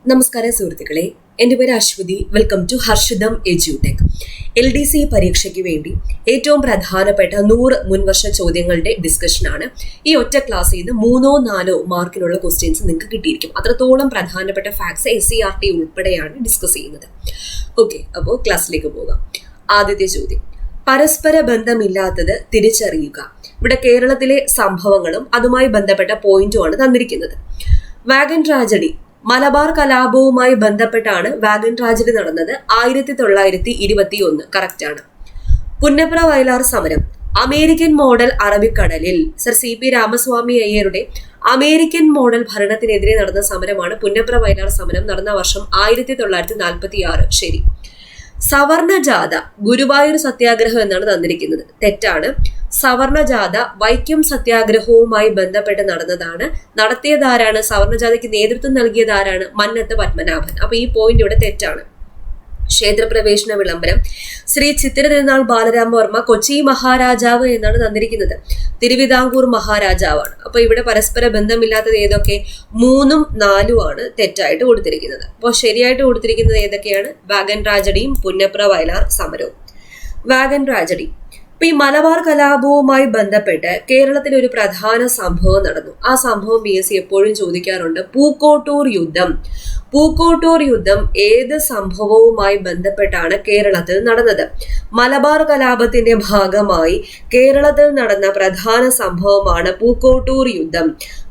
നമസ്കാരം സുഹൃത്തുക്കളെ, എൻ്റെ പേര് അശ്വതി. വെൽക്കം ടു ഹർഷിതം എജ്യൂടെക്. LDC പരീക്ഷയ്ക്ക് വേണ്ടി ഏറ്റവും പ്രധാനപ്പെട്ട 100 മുൻവർഷ ചോദ്യങ്ങളുടെ ഡിസ്കഷനാണ്. ഈ ഒറ്റ ക്ലാസ്സിൽ നിന്ന് 3-4 മാർക്കിനുള്ള ക്വസ്റ്റ്യൻസ് നിങ്ങൾക്ക് കിട്ടിയിരിക്കും. അത്രത്തോളം പ്രധാനപ്പെട്ട ഫാക്ട്സ് SCERT ഉൾപ്പെടെയാണ് ഡിസ്കസ് ചെയ്യുന്നത്. ഓക്കെ, അപ്പോൾ ക്ലാസ്സിലേക്ക് പോകാം. ആദ്യത്തെ ചോദ്യം, പരസ്പര ബന്ധമില്ലാത്തത് തിരിച്ചറിയുക. ഇവിടെ കേരളത്തിലെ സംഭവങ്ങളും അതുമായി ബന്ധപ്പെട്ട പോയിന്റുമാണ് തന്നിരിക്കുന്നത്. വാഗൻ ട്രാജഡി, മലബാർ കലാപവുമായി ബന്ധപ്പെട്ടാണ് വാഗൻ ട്രാജഡി നടന്നത്. 1921 കറക്റ്റ് ആണ്. പുന്നപ്ര വയലാർ സമരം, അമേരിക്കൻ മോഡൽ അറബിക്കടലിൽ സർ CP രാമസ്വാമി അയ്യരുടെ അമേരിക്കൻ മോഡൽ ഭരണത്തിനെതിരെ നടന്ന സമരമാണ് പുന്നപ്ര വയലാർ സമരം. നടന്ന വർഷം 1946. ശരി. സവർണ ജാഥ, ഗുരുവായൂർ സത്യാഗ്രഹം എന്നാണ് തന്നിരിക്കുന്നത്. തെറ്റാണ്. സവർണ ജാഥ വൈക്കം സത്യാഗ്രഹവുമായി ബന്ധപ്പെട്ട് നടന്നതാണ്. നടത്തിയതാരാണ്? സവർണ ജാഥയ്ക്ക് നേതൃത്വം നൽകിയതാരാണ്? മന്നത്ത് പത്മനാഭൻ. അപ്പൊ ഈ പോയിന്റ് ഇവിടെ തെറ്റാണ്. ക്ഷേത്രപ്രവേശന വിളംബരം, ശ്രീ ചിത്തിര തിരുനാൾ ബാലരാമവർമ്മ കൊച്ചി മഹാരാജാവ് എന്നാണ് തന്നിരിക്കുന്നത്. തിരുവിതാംകൂർ മഹാരാജാവാണ്. അപ്പൊ ഇവിടെ പരസ്പര ബന്ധമില്ലാത്തത് ഏതൊക്കെ? 3ഉം 4ഉം ആണ് തെറ്റായിട്ട് കൊടുത്തിരിക്കുന്നത്. അപ്പോൾ ശരിയായിട്ട് കൊടുത്തിരിക്കുന്നത് ഏതൊക്കെയാണ്? വാഗൻ ട്രാജഡിയും പുന്നപ്ര വയലാർ സമരവും. വാഗൻ ട്രാജഡി, ഇപ്പൊ ഈ മലബാർ കലാപവുമായി ബന്ധപ്പെട്ട് കേരളത്തിൽ ഒരു പ്രധാന സംഭവം നടന്നു. ആ സംഭവം PSC എപ്പോഴും ചോദിക്കാറുണ്ട്. പൂക്കോട്ടൂർ യുദ്ധം. പൂക്കോട്ടൂർ യുദ്ധം ഏത് സംഭവവുമായി ബന്ധപ്പെട്ടാണ് കേരളത്തിൽ നടന്നത്? മലബാർ കലാപത്തിന്റെ ഭാഗമായി കേരളത്തിൽ നടന്ന പ്രധാന സംഭവമാണ് പൂക്കോട്ടൂർ യുദ്ധം.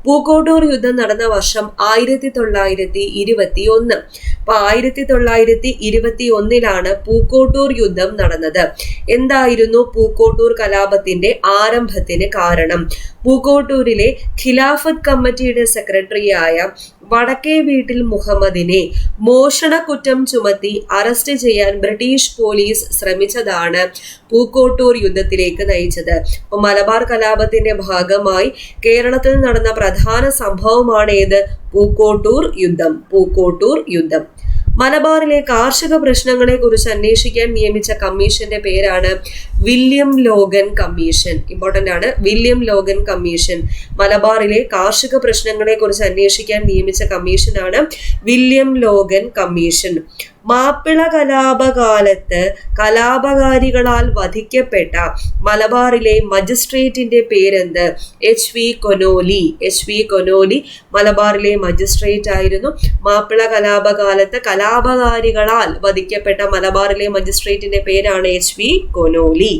പൂക്കോട്ടൂർ യുദ്ധം നടന്ന വർഷം 1921. അപ്പൊ 1921 പൂക്കോട്ടൂർ യുദ്ധം നടന്നത്. എന്തായിരുന്നു പൂക്കോട്ടൂർ കലാപത്തിന്റെ ആരംഭത്തിന് കാരണം? പൂക്കോട്ടൂരിലെ ഖിലാഫത്ത് കമ്മിറ്റിയുടെ സെക്രട്ടറിയായ വടക്കേ വീട്ടിൽ മുഹമ്മദിനെ മോഷണക്കുറ്റം ചുമത്തി അറസ്റ്റ് ചെയ്യാൻ ബ്രിട്ടീഷ് പോലീസ് ശ്രമിച്ചതാണ് പൂക്കോട്ടൂർ യുദ്ധത്തിലേക്ക് നയിച്ചത്. അപ്പൊ മലബാർ കലാപത്തിന്റെ ഭാഗമായി കേരളത്തിൽ നടന്ന പ്രധാന സംഭവമാണ് ഏത്? പൂക്കോട്ടൂർ യുദ്ധം. പൂക്കോട്ടൂർ യുദ്ധം. മലബാറിലെ കാർഷിക പ്രശ്നങ്ങളെ കുറിച്ച് അന്വേഷിക്കാൻ നിയമിച്ച കമ്മീഷന്റെ പേരാണ് വില്യം ലോഗൻ കമ്മീഷൻ. ഇമ്പോർട്ടന്റ് ആണ്, വില്യം ലോഗൻ കമ്മീഷൻ. മലബാറിലെ കാർഷിക പ്രശ്നങ്ങളെ കുറിച്ച് അന്വേഷിക്കാൻ നിയമിച്ച കമ്മീഷനാണ് വില്യം ലോഗൻ കമ്മീഷൻ. മാപ്പിള കലാപകാലത്ത് കലാപകാരികളാൽ വധിക്കപ്പെട്ട മലബാറിലെ മജിസ്ട്രേറ്റിന്റെ പേരെന്ത്? HV Connolly. HV കൊനോലി മലബാറിലെ മജിസ്ട്രേറ്റ് ആയിരുന്നു. മാപ്പിള കലാപകാലത്ത് കലാപകാരികളാൽ വധിക്കപ്പെട്ട മലബാറിലെ മജിസ്ട്രേറ്റിന്റെ പേരാണ് HV കൊനോലി.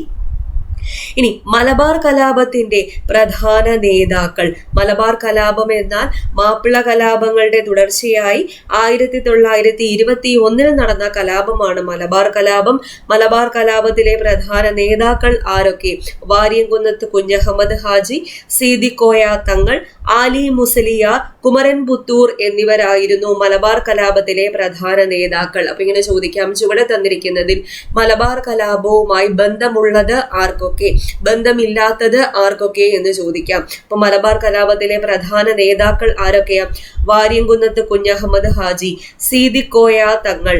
ഇനി മലബാർ കലാപത്തിന്റെ പ്രധാന നേതാക്കൾ. മലബാർ കലാപം എന്നാൽ മാപ്പിള കലാപങ്ങളുടെ തുടർച്ചയായി 1921 നടന്ന കലാപമാണ് മലബാർ കലാപം. മലബാർ കലാപത്തിലെ പ്രധാന നേതാക്കൾ ആരൊക്കെ? വാര്യംകുന്നത്ത് കുഞ്ഞഹമ്മദ് ഹാജി, സീദിക്കോയ തങ്ങൾ, ആലി മുസലിയാർ, കുമരൻ പുത്തൂർ എന്നിവരായിരുന്നു മലബാർ കലാപത്തിലെ പ്രധാന നേതാക്കൾ. അപ്പൊ ഇങ്ങനെ ചോദിക്കാം, ചുവടെ തന്നിരിക്കുന്നതിൽ മലബാർ കലാപവുമായി ബന്ധമുള്ളത് ആർക്കൊക്കെ, ബന്ധമില്ലാത്തത് ആർക്കൊക്കെ എന്ന് ചോദിക്കാം. അപ്പൊ മലബാർ കലാപത്തിലെ പ്രധാന നേതാക്കൾ ആരൊക്കെയാ? വാര്യംകുന്നത്ത് കുഞ്ഞഹമ്മദ് ഹാജി, സീദിക്കോയ തങ്ങൾ,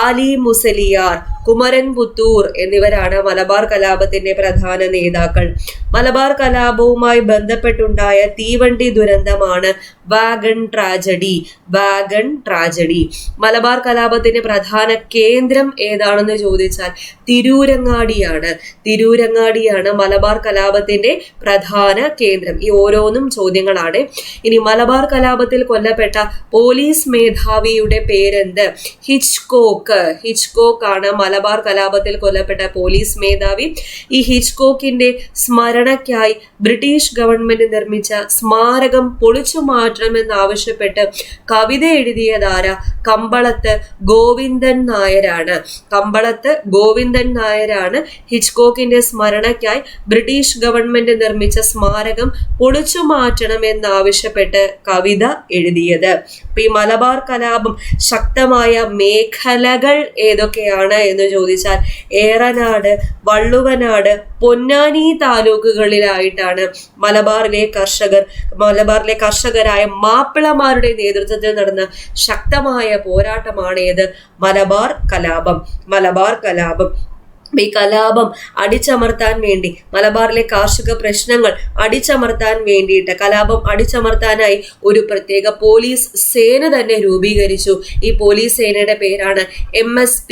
ആലി മുസലിയാർ, കുമരൻ പുത്തൂർ എന്നിവരാണ് മലബാർ കലാപത്തിന്റെ പ്രധാന നേതാക്കൾ. മലബാർ കലാപവുമായി ബന്ധപ്പെട്ടുണ്ടായ തീവണ്ടി ദുരന്തമാണ് wagon tragedy. Wagon tragedy. Malabar കലാപത്തിന്റെ പ്രധാന കേന്ദ്രം ഏതാണെന്ന് ചോദിച്ചാൽ തിരൂരങ്ങാടിയാണ്. തിരൂരങ്ങാടിയാണ് മലബാർ കലാപത്തിന്റെ പ്രധാന കേന്ദ്രം. ഈ ഓരോന്നും ചോദ്യങ്ങളാണ്. ഇനി മലബാർ കലാപത്തിൽ കൊല്ലപ്പെട്ട പോലീസ് മേധാവിയുടെ പേരെന്ത്? ഹിച്ച്കോക്ക്. ഹിച്ച്കോക്ക് ആണ് മലബാർ കലാപത്തിൽ കൊല്ലപ്പെട്ട പോലീസ് മേധാവി. ഈ ഹിച്ച്കോക്കിന്റെ സ്മരണയ്ക്കായി ബ്രിട്ടീഷ് ഗവൺമെന്റ് നിർമ്മിച്ച സ്മാരകം പൊളിച്ചു മാറ്റണമെന്നാവശ്യപ്പെട്ട് കവിത എഴുതിയതാര? കമ്പളത്ത് ഗോവിന്ദൻ നായരാണ്. കമ്പളത്ത് ഗോവിന്ദൻ നായരാണ് ഹിച്ച്കോക്കിന്റെ സ്മരണയ്ക്കായി ബ്രിട്ടീഷ് ഗവൺമെന്റ് നിർമ്മിച്ച സ്മാരകം പൊളിച്ചു മാറ്റണമെന്നാവശ്യപ്പെട്ട് കവിത എഴുതിയത്. അപ്പൊ ഈ മലബാർ കലാപം ശക്തമായ മേഖലകൾ ഏതൊക്കെയാണ് എന്ന് ചോദിച്ചാൽ ഏറനാട്, വള്ളുവനാട്, പൊന്നാനി താലൂക്കുകളിലായിട്ടാണ് മലബാറിലെ കർഷകരായ മാപ്പിളമാരുടെ നേതൃത്വത്തിൽ നടന്ന ശക്തമായ പോരാട്ടമാണ് ഏത്? മലബാർ കലാപം. മലബാർ കലാപം. ഈ കലാപം അടിച്ചമർത്താൻ വേണ്ടി, മലബാറിലെ കാർഷിക പ്രശ്നങ്ങൾ അടിച്ചമർത്താൻ വേണ്ടിയിട്ട്, കലാപം അടിച്ചമർത്താനായി ഒരു പ്രത്യേക പോലീസ് സേന തന്നെ രൂപീകരിച്ചു. ഈ പോലീസ് സേനയുടെ പേരാണ് MSP.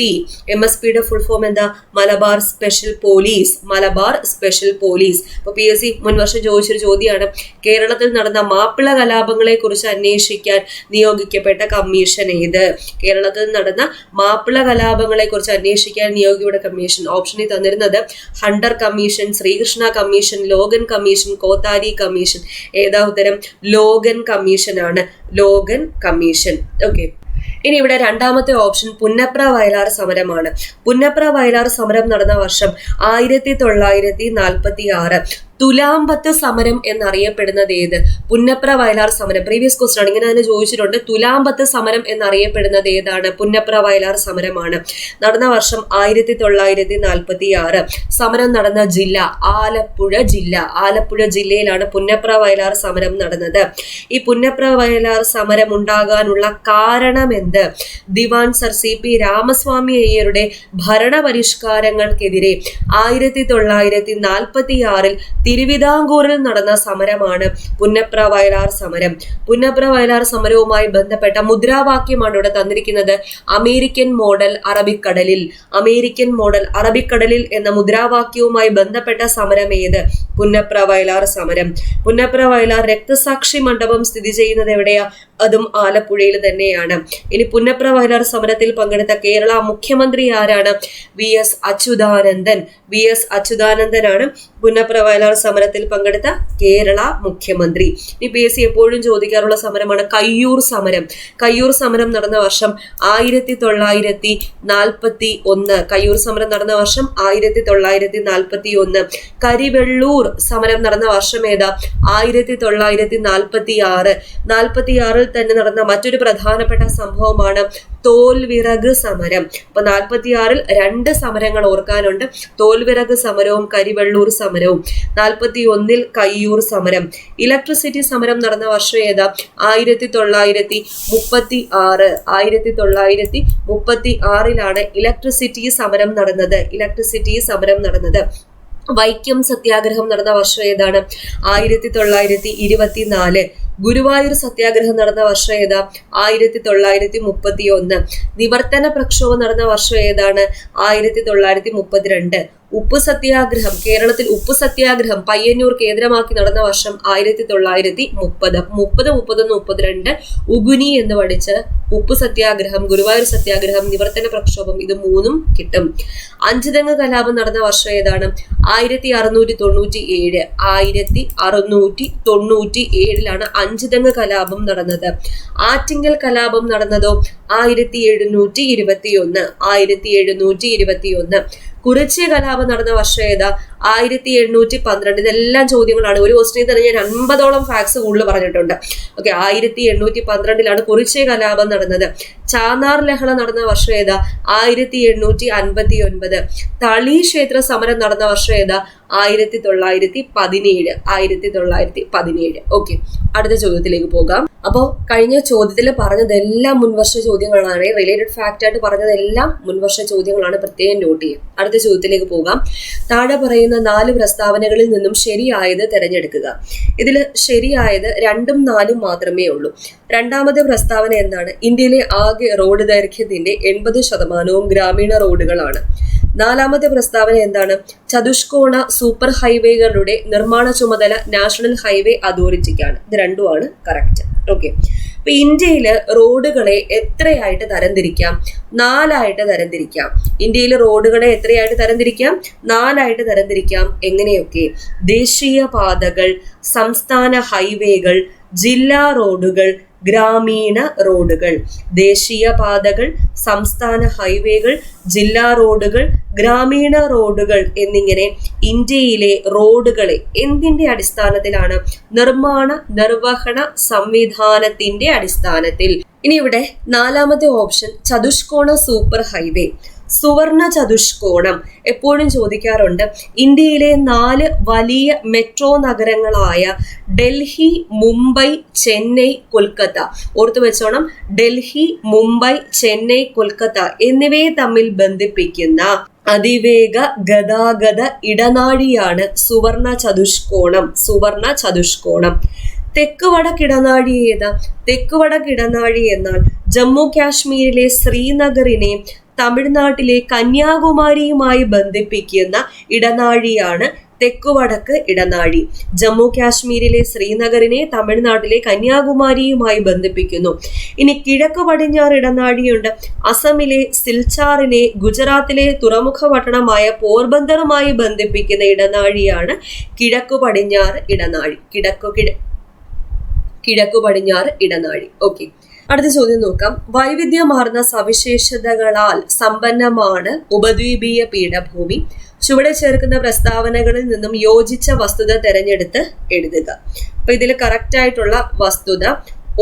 MSPയുടെ ഫുൾ ഫോം എന്താ? Malabar special police. Malabar special police. അപ്പൊ PSC മുൻവർഷം ചോദിച്ചൊരു ചോദ്യമാണ്, കേരളത്തിൽ നടന്ന മാപ്പിള കലാപങ്ങളെ കുറിച്ച് അന്വേഷിക്കാൻ നിയോഗിക്കപ്പെട്ട കമ്മീഷൻ ഏത്? കേരളത്തിൽ നടന്ന മാപ്പിള കലാപങ്ങളെ കുറിച്ച് അന്വേഷിക്കാൻ നിയോഗിക്കപ്പെട്ട കമ്മീഷൻ ഓപ്ഷനിൽ തന്നിരുന്നത് Hunter commission, Sreekrishna commission, Logan commission, Kothari commission. ഏതാ ഉത്തരം? ലോഗൻ കമ്മീഷൻ ആണ്. Logan commission. ഓക്കെ. ഇനി ഇവിടെ രണ്ടാമത്തെ ഓപ്ഷൻ പുന്നപ്ര വയലാർ സമരമാണ്. പുന്നപ്ര വയലാർ സമരം നടന്ന വർഷം 1946. തുലാമ്പത്ത് സമരം എന്നറിയപ്പെടുന്നത് ഏത്? പുന്നപ്ര വയലാർ സമരം. പ്രീവിയസ് ക്വസ്റ്റൻ ആണ്, ഇങ്ങനെ തന്നെ ചോദിച്ചിട്ടുണ്ട്. തുലാമ്പത്ത് സമരം എന്നറിയപ്പെടുന്നത് ഏതാണ്? പുന്നപ്ര വയലാർ സമരമാണ്. നടന്ന വർഷം 1946. സമരം നടന്ന ജില്ല ആലപ്പുഴ ജില്ല. ആലപ്പുഴ ജില്ലയിലാണ് പുന്നപ്ര വയലാർ സമരം നടന്നത്. ഈ പുന്നപ്ര വയലാർ സമരം ഉണ്ടാകാനുള്ള കാരണം എന്ത്? ദിവാൻ സർ CP രാമസ്വാമി അയ്യരുടെ ഭരണപരിഷ്കാരങ്ങൾക്കെതിരെ 1946 തിരുവിതാംകൂറിൽ നടന്ന സമരമാണ് പുന്നപ്ര വയലാർ സമരം. പുന്നപ്ര വയലാർ സമരവുമായി ബന്ധപ്പെട്ട മുദ്രാവാക്യമാണ് ഇവിടെ തന്നിരിക്കുന്നത്. അമേരിക്കൻ മോഡൽ അറബിക്കടലിൽ. അമേരിക്കൻ മോഡൽ അറബിക്കടലിൽ എന്ന മുദ്രാവാക്യവുമായി ബന്ധപ്പെട്ട സമരം ഏത്? പുന്നപ്ര വയലാർ സമരം. പുന്നപ്ര വയലാർ രക്തസാക്ഷി മണ്ഡപം സ്ഥിതി ചെയ്യുന്നത് എവിടെയാ? അതും ആലപ്പുഴയിൽ തന്നെയാണ്. ഇനി പുന്നപ്ര വയലാർ സമരത്തിൽ പങ്കെടുത്ത കേരള മുഖ്യമന്ത്രി ആരാണ്? VS അച്യുതാനന്ദൻ. VS അച്യുതാനന്ദനാണ് പുന്നപ്ര വയലാർ സമരത്തിൽ പങ്കെടുത്ത കേരള മുഖ്യമന്ത്രി. ഈ PSC എപ്പോഴും ചോദിക്കാറുള്ള സമരമാണ് കയ്യൂർ സമരം. കയ്യൂർ സമരം നടന്ന വർഷം 1941. കയ്യൂർ സമരം നടന്ന വർഷം 1941. കരിവെള്ളൂർ സമരം നടന്ന വർഷം ഏതാ? 1946. 46 തന്നെ നടന്ന മറ്റൊരു പ്രധാനപ്പെട്ട സംഭവമാണ് തോൽവിറക് സമരം. അപ്പൊ 46 രണ്ട് സമരങ്ങൾ ഓർക്കാനുണ്ട്. തോൽവിറക് സമരവും കരിവെള്ളൂർ സമരവും. 41 കയ്യൂർ സമരം. ഇലക്ട്രിസിറ്റി സമരം നടന്ന വർഷം ഏതാ? 1936. 1936 ഇലക്ട്രിസിറ്റി സമരം നടന്നത്. ഇലക്ട്രിസിറ്റി സമരം നടന്നത്. വൈക്കം സത്യാഗ്രഹം നടന്ന വർഷം ഏതാണ്? 1924. ഗുരുവായൂർ സത്യാഗ്രഹം നടന്ന വർഷം ഏതാ? 1931. നിവർത്തന പ്രക്ഷോഭം നടന്ന വർഷം ഏതാണ്? 1932. ഉപ്പ് സത്യാഗ്രഹം, കേരളത്തിൽ ഉപ്പ് സത്യാഗ്രഹം പയ്യന്നൂർ കേന്ദ്രമാക്കി നടന്ന വർഷം 1930. 31, ഉഗുനി എന്ന് പഠിച്ച് ഉപ്പ് സത്യാഗ്രഹം, ഗുരുവായൂർ സത്യാഗ്രഹം, നിവർത്തന പ്രക്ഷോഭം, ഇത് മൂന്നും കിട്ടും. അഞ്ചുതെങ്ങ് കലാപം നടന്ന വർഷം ഏതാണ്? 1697. 1697 അഞ്ചുതെങ്ങ് കലാപം നടന്നത്. ആറ്റിങ്ങൽ കലാപം നടന്നതോ 1721. 1721. കുറിച്യ കലാപം നടന്ന വർഷം ഏതാ? 1812. ഇതെല്ലാം ചോദ്യങ്ങളാണ്. ഒരു ക്വസ്റ്റ്യനിൽ തന്നെ ഞാൻ 50ഓളം ഫാക്ട്സ് കൂടുതൽ പറഞ്ഞിട്ടുണ്ട്. ഓക്കെ. 1812 കുറിച്യ കലാപം നടന്നത്. ചാന്നാർ ലഹള നടന്ന വർഷം ഏതാ? 1859. തളി ക്ഷേത്ര സമരം നടന്ന വർഷം ഏതാ? 1917. 1917. ഓക്കെ. അടുത്ത ചോദ്യത്തിലേക്ക് പോകാം. അപ്പോൾ കഴിഞ്ഞ ചോദ്യത്തിൽ പറഞ്ഞതെല്ലാം മുൻവർഷ ചോദ്യങ്ങളാണ്. റിലേറ്റഡ് ഫാക്റ്റ് ആയിട്ട് പറഞ്ഞതെല്ലാം മുൻവർഷ ചോദ്യങ്ങളാണ്. പ്രത്യേകം നോട്ട് ചെയ്യും. അടുത്ത ചോദ്യത്തിലേക്ക് പോകാം. താഴെ പറയുന്ന 4 പ്രസ്താവനകളിൽ നിന്നും ശരിയായത് തിരഞ്ഞെടുക്കുക. ഇതിൽ ശരിയായത് 2ഉം 4ഉം മാത്രമേ ഉള്ളൂ. രണ്ടാമത്തെ പ്രസ്താവന എന്താണ്? ഇന്ത്യയിലെ ആകെ റോഡ് ദൈർഘ്യത്തിന്റെ 80% ഗ്രാമീണ റോഡുകളാണ്. നാലാമത്തെ പ്രസ്താവന എന്താണ്? ചതുഷ്കോണ സൂപ്പർ ഹൈവേകളുടെ നിർമ്മാണ ചുമതല നാഷണൽ ഹൈവേ അതോറിറ്റിക്കാണ്. ഇത് രണ്ടുമാണ് കറക്റ്റ്. ഓക്കെ. അപ്പൊ ഇന്ത്യയില് റോഡുകളെ എത്രയായിട്ട് തരംതിരിക്കാം? 4ആയിട്ട് തരംതിരിക്കാം. ഇന്ത്യയിൽ റോഡുകളെ എത്രയായിട്ട് തരംതിരിക്കാം? 4ആയിട്ട് തരംതിരിക്കാം. എങ്ങനെയൊക്കെ? ദേശീയ പാതകൾ, സംസ്ഥാന ഹൈവേകൾ, ജില്ലാ റോഡുകൾ, ഗ്രാമീണ റോഡുകൾ. ദേശീയ പാതകൾ, സംസ്ഥാന ഹൈവേകൾ, ജില്ലാ റോഡുകൾ, ഗ്രാമീണ റോഡുകൾ എന്നിങ്ങനെ ഇന്ത്യയിലെ റോഡുകളെ എന്തിന്റെ അടിസ്ഥാനത്തിലാണ്? നിർമ്മാണ നിർവഹണ സംവിധാനത്തിന്റെ അടിസ്ഥാനത്തിൽ. ഇനി ഇവിടെ നാലാമത്തെ ഓപ്ഷൻ ചതുഷ്കോണ സൂപ്പർ ഹൈവേ. സുവർണ ചതുഷ്കോണം എപ്പോഴും ചോദിക്കാറുണ്ട്. ഇന്ത്യയിലെ 4 വലിയ മെട്രോ നഗരങ്ങളായ ഡൽഹി, മുംബൈ, ചെന്നൈ, കൊൽക്കത്ത. ഓർത്തു വെച്ചോണം. ഡൽഹി, മുംബൈ, ചെന്നൈ, കൊൽക്കത്ത എന്നിവയെ തമ്മിൽ ബന്ധിപ്പിക്കുന്ന അതിവേഗ ഗതാഗത ഇടനാഴിയാണ് സുവർണ ചതുഷ്കോണം. സുവർണ ചതുഷ്കോണം. തെക്ക് വടക്കിടനാഴി ഏതാ? തെക്ക് വടക്കിടനാഴി എന്നാൽ ജമ്മു കാശ്മീരിലെ ശ്രീനഗറിനെ തമിഴ്നാട്ടിലെ കന്യാകുമാരിയുമായി ബന്ധിപ്പിക്കുന്ന ഇടനാഴിയാണ് തെക്കുവടക്ക് ഇടനാഴി. ജമ്മു കാശ്മീരിലെ ശ്രീനഗറിനെ തമിഴ്നാട്ടിലെ കന്യാകുമാരിയുമായി ബന്ധിപ്പിക്കുന്നു. ഇനി കിഴക്ക് പടിഞ്ഞാറ് ഇടനാഴിയുണ്ട്. അസമിലെ സിൽച്ചാറിനെ ഗുജറാത്തിലെ തുറമുഖ പട്ടണമായ പോർബന്ദറുമായി ബന്ധിപ്പിക്കുന്ന ഇടനാഴിയാണ് കിഴക്കു പടിഞ്ഞാറ് ഇടനാഴി. കിഴക്കു പടിഞ്ഞാറ് ഇടനാഴി. ഓക്കെ, അടുത്ത ചോദ്യം നോക്കാം. വൈവിധ്യമാർന്ന സവിശേഷതകളാൽ സമ്പന്നമാണ് ഉപദ്വീപീയ പീഠഭൂമി. ചുവടെ ചേർക്കുന്ന പ്രസ്താവനകളിൽ നിന്നും യോജിച്ച വസ്തുത തിരഞ്ഞെടുത്ത് എഴുതുക. അപ്പൊ ഇതിൽ കറക്റ്റ് ആയിട്ടുള്ള വസ്തുത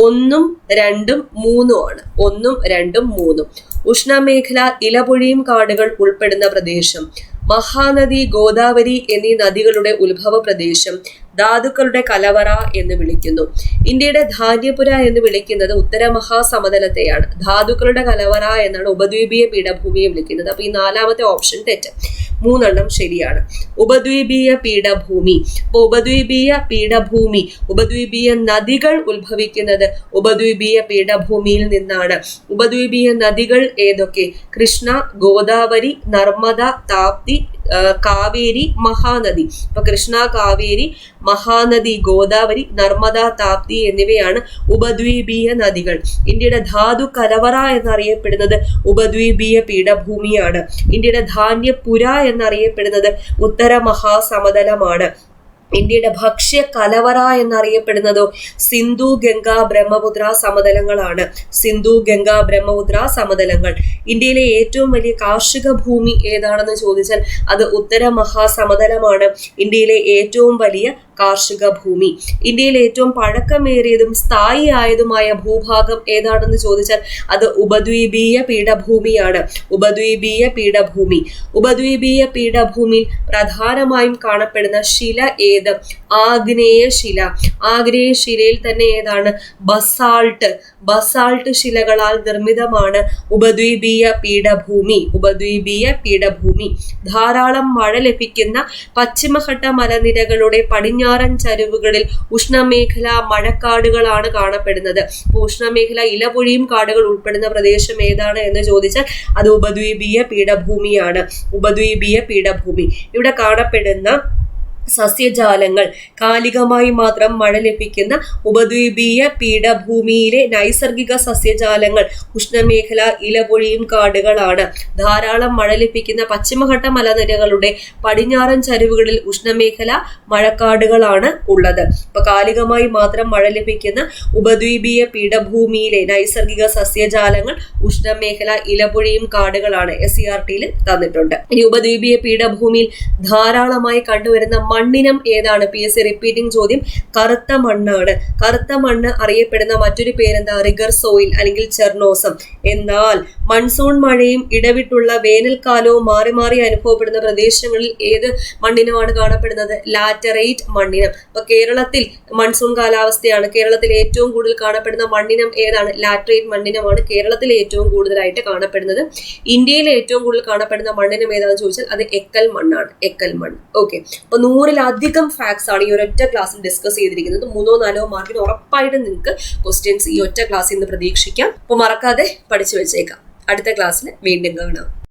1, 2, 3 ആണ്. 1, 2, 3. ഉഷ്ണമേഖല ഇലപൊഴിയും കാടുകൾ ഉൾപ്പെടുന്ന പ്രദേശം. മഹാനദി, ഗോദാവരി എന്നീ നദികളുടെ ഉത്ഭവ പ്രദേശം ധാതുക്കളുടെ കലവറ എന്ന് വിളിക്കുന്നു. ഇന്ത്യയുടെ ധാന്യപുര എന്ന് വിളിക്കുന്നത് ഉത്തര മഹാസമതലത്തെയാണ്. ധാതുക്കളുടെ കലവറ എന്നാണ് ഉപദ്വീപീയ പീഠഭൂമിയെ വിളിക്കുന്നത്. അപ്പൊ ഈ 4ാമത്തെ ഓപ്ഷൻ തെറ്റ്. 3 ശരിയാണ്. ഉപദ്വീപീയ പീഠഭൂമി. അപ്പൊ ഉപദ്വീപീയ നദികൾ ഉത്ഭവിക്കുന്നത് ഉപദ്വീപീയ പീഠഭൂമിയിൽ നിന്നാണ്. ഉപദ്വീപീയ നദികൾ ഏതൊക്കെ? കൃഷ്ണ, ഗോദാവരി, നർമ്മദ, താപ്തി, കാവേരി, മഹാനദി. അപ്പൊ കൃഷ്ണ, കാവേരി, മഹാനദി, ഗോദാവരി, നർമ്മദ, താപ്തി എന്നിവയാണ് ഉപദ്വീപീയ നദികൾ. ഇന്ത്യയുടെ ധാതു കലവറ എന്നറിയപ്പെടുന്നത് ഉപദ്വീപീയ പീഠഭൂമിയാണ്. ഇന്ത്യയുടെ ധാന്യപുര എന്നറിയപ്പെടുന്നത് ഉത്തര മഹാസമതലമാണ്. ഇന്ത്യയുടെ ഭക്ഷ്യ കലവറ എന്നറിയപ്പെടുന്നതോ സിന്ധു, ഗംഗ, ബ്രഹ്മപുത്ര സമതലങ്ങളാണ്. സിന്ധു, ഗംഗ, ബ്രഹ്മപുത്ര സമതലങ്ങൾ. ഇന്ത്യയിലെ ഏറ്റവും വലിയ കാർഷിക ഭൂമി ഏതാണെന്ന് ചോദിച്ചാൽ അത് ഉത്തര മഹാസമതലമാണ് ഇന്ത്യയിലെ ഏറ്റവും വലിയ കാർഷിക ഭൂമി. ഇന്ത്യയിൽ ഏറ്റവും പഴക്കമേറിയതും സ്ഥായി ആയതുമായ ഭൂഭാഗം ഏതാണെന്ന് ചോദിച്ചാൽ അത് ഉപദ്വീപീയ പീഠഭൂമിയാണ്. ഉപദ്വീപീയ പീഠഭൂമി. ഉപദ്വീപീയ പീഠഭൂമിയിൽ പ്രധാനമായും കാണപ്പെടുന്ന ശില ഏത്? ആഗ്നേയ ശില. ആഗ്നേയ ശിലയിൽ തന്നെ ഏതാണ്? ബസാൾട്ട് ശിലകളാൽ നിർമ്മിതമാണ് ഉപദ്വീപീയ പീഠഭൂമി. ഉപദ്വീപീയ പീഠഭൂമി. ധാരാളം മഴ ലഭിക്കുന്ന പശ്ചിമഘട്ട മലനിരകളുടെ പടിഞ്ഞാറൻ ചരിവുകളിൽ ഉഷ്ണമേഖല മഴക്കാടുകളാണ് കാണപ്പെടുന്നത്. ഉഷ്ണമേഖല ഇലപൊഴിയും കാടുകൾ ഉൾപ്പെടുന്ന പ്രദേശം ഏതാണ് എന്ന് ചോദിച്ചാൽ അത് ഉപദ്വീപീയ പീഠഭൂമിയാണ്. ഉപദ്വീപീയ പീഠഭൂമി. ഇവിടെ കാണപ്പെടുന്ന സസ്യജാലങ്ങൾ കാലികമായി മാത്രം മഴ ലഭിക്കുന്ന ഉപദ്വീപീയ പീഠഭൂമിയിലെ നൈസർഗിക സസ്യജാലങ്ങൾ ഉഷ്ണമേഖല ഇലപൊഴിയും കാടുകളാണ്. ധാരാളം മഴ ലഭിക്കുന്ന പശ്ചിമഘട്ട മലനിരകളുടെ പടിഞ്ഞാറൻ ചരിവുകളിൽ ഉഷ്ണമേഖല മഴക്കാടുകളാണ് ഉള്ളത്. ഇപ്പൊ കാലികമായി മാത്രം മഴ ലഭിക്കുന്ന ഉപദ്വീപീയ പീഠഭൂമിയിലെ നൈസർഗിക സസ്യജാലങ്ങൾ ഉഷ്ണമേഖല ഇലപൊഴിയും കാടുകളാണ്. SCERT-യിൽ തന്നിട്ടുണ്ട്. ഇനി ഉപദ്വീപീയ പീഠഭൂമിയിൽ ധാരാളമായി കണ്ടുവരുന്ന മണ്ണിനം ഏതാണ്? PSC റിപ്പീറ്റിംഗ് ചോദ്യം. കറുത്ത മണ്ണാണ്. കറുത്ത മണ്ണ് അറിയപ്പെടുന്ന മറ്റൊരു പേരെന്താ? റിഗർ സോയിൽ അല്ലെങ്കിൽ ചെർണോസം. എന്നാൽ മൺസൂൺ മഴയും ഇടവിട്ടുള്ള വേനൽക്കാലവും മാറി മാറി അനുഭവപ്പെടുന്ന പ്രദേശങ്ങളിൽ ഏത് മണ്ണിനമാണ് കാണപ്പെടുന്നത്? ലാറ്ററൈറ്റ് മണ്ണിനം. അപ്പൊ കേരളത്തിൽ മൺസൂൺ കാലാവസ്ഥയാണ്. കേരളത്തിൽ ഏറ്റവും കൂടുതൽ കാണപ്പെടുന്ന മണ്ണിനം ഏതാണ്? ലാറ്ററൈറ്റ് മണ്ണിനമാണ് കേരളത്തിൽ ഏറ്റവും കൂടുതലായിട്ട് കാണപ്പെടുന്നത്. ഇന്ത്യയിൽ ഏറ്റവും കൂടുതൽ കാണപ്പെടുന്ന മണ്ണിനം ഏതാണെന്ന് ചോദിച്ചാൽ അത് എക്കൽ മണ്ണാണ്. എക്കൽ മണ്ണ്. ഓക്കെ, അപ്പൊ 100-ലധികം ഫാക്ട്സ് ആണ് ഈ ഒരൊറ്റ ക്ലാസ്സിൽ ഡിസ്കസ് ചെയ്തിരിക്കുന്നത്. 3-4 മാർക്കിന് ഉറപ്പായിട്ട് നിങ്ങൾക്ക് ക്വസ്റ്റ്യൻസ് ഈ ഒറ്റ ക്ലാസ്സിൽ നിന്ന് പ്രതീക്ഷിക്കാം. അപ്പൊ മറക്കാതെ പഠിച്ചു വെച്ചേക്കാം. അടുത്ത ക്ലാസ്സിൽ വീണ്ടും കാണാം.